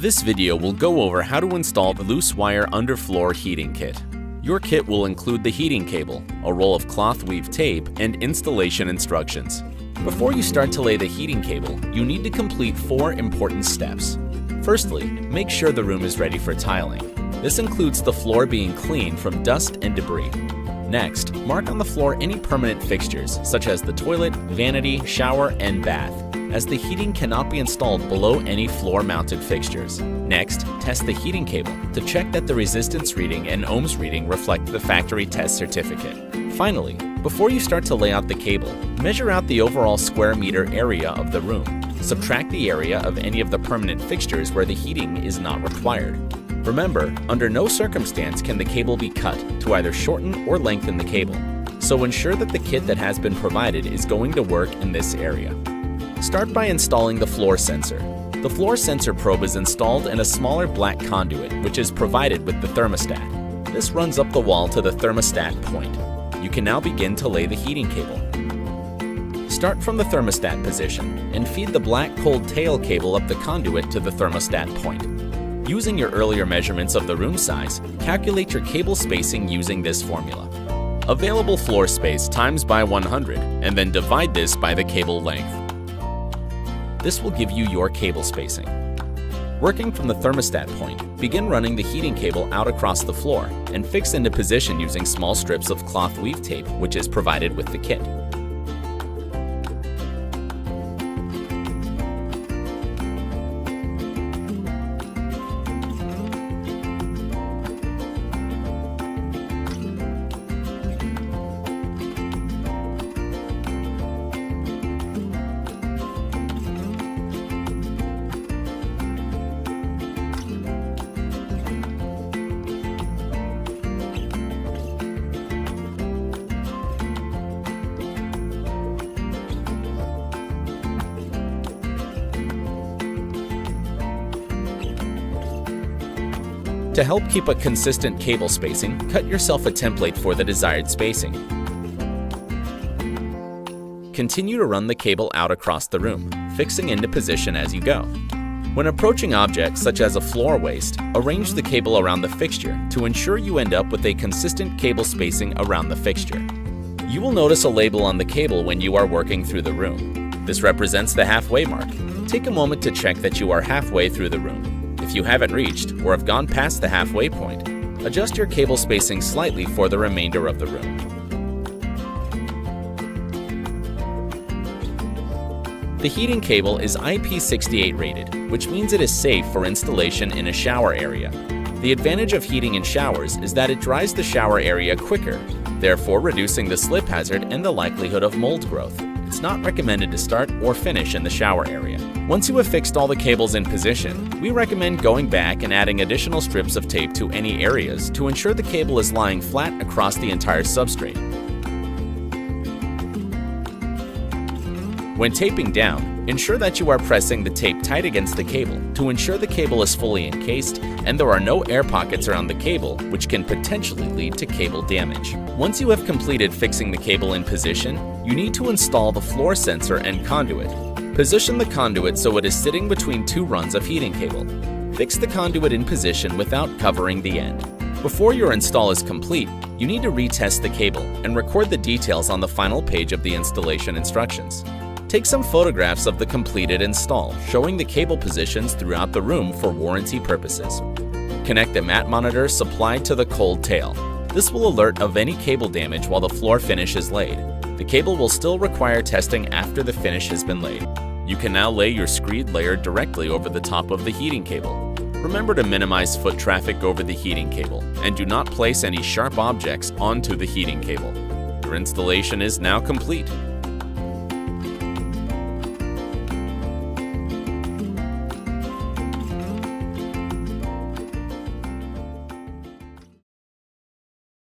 This video will go over how to install the loose wire underfloor heating kit. Your kit will include the heating cable, a roll of cloth weave tape, and installation instructions. Before you start to lay the heating cable, you need to complete 4 important steps. Firstly, make sure the room is ready for tiling. This includes the floor being clean from dust and debris. Next, mark on the floor any permanent fixtures, such as the toilet, vanity, shower, and bath, as the heating cannot be installed below any floor-mounted fixtures. Next, test the heating cable to check that the resistance reading and ohms reading reflect the factory test certificate. Finally, before you start to lay out the cable, measure out the overall square meter area of the room. Subtract the area of any of the permanent fixtures where the heating is not required. Remember, under no circumstance can the cable be cut to either shorten or lengthen the cable, so ensure that the kit that has been provided is going to work in this area. Start by installing the floor sensor. The floor sensor probe is installed in a smaller black conduit, which is provided with the thermostat. This runs up the wall to the thermostat point. You can now begin to lay the heating cable. Start from the thermostat position and feed the black cold tail cable up the conduit to the thermostat point. Using your earlier measurements of the room size, calculate your cable spacing using this formula. Available floor space times by 100, and then divide this by the cable length. This will give you your cable spacing. Working from the thermostat point, begin running the heating cable out across the floor and fix into position using small strips of cloth weave tape, which is provided with the kit. To help keep a consistent cable spacing, cut yourself a template for the desired spacing. Continue to run the cable out across the room, fixing into position as you go. When approaching objects such as a floor waste, arrange the cable around the fixture to ensure you end up with a consistent cable spacing around the fixture. You will notice a label on the cable when you are working through the room. This represents the halfway mark. Take a moment to check that you are halfway through the room. If you haven't reached or have gone past the halfway point, adjust your cable spacing slightly for the remainder of the room. The heating cable is IP68 rated, which means it is safe for installation in a shower area. The advantage of heating in showers is that it dries the shower area quicker, therefore reducing the slip hazard and the likelihood of mold growth. It's not recommended to start or finish in the shower area. Once you have fixed all the cables in position, we recommend going back and adding additional strips of tape to any areas to ensure the cable is lying flat across the entire substrate. When taping down, ensure that you are pressing the tape tight against the cable to ensure the cable is fully encased and there are no air pockets around the cable, which can potentially lead to cable damage. Once you have completed fixing the cable in position, you need to install the floor sensor and conduit. Position the conduit so it is sitting between 2 runs of heating cable. Fix the conduit in position without covering the end. Before your install is complete, you need to retest the cable and record the details on the final page of the installation instructions. Take some photographs of the completed install, showing the cable positions throughout the room for warranty purposes. Connect the mat monitor supplied to the cold tail. This will alert of any cable damage while the floor finish is laid. The cable will still require testing after the finish has been laid. You can now lay your screed layer directly over the top of the heating cable. Remember to minimize foot traffic over the heating cable, and do not place any sharp objects onto the heating cable. Your installation is now complete.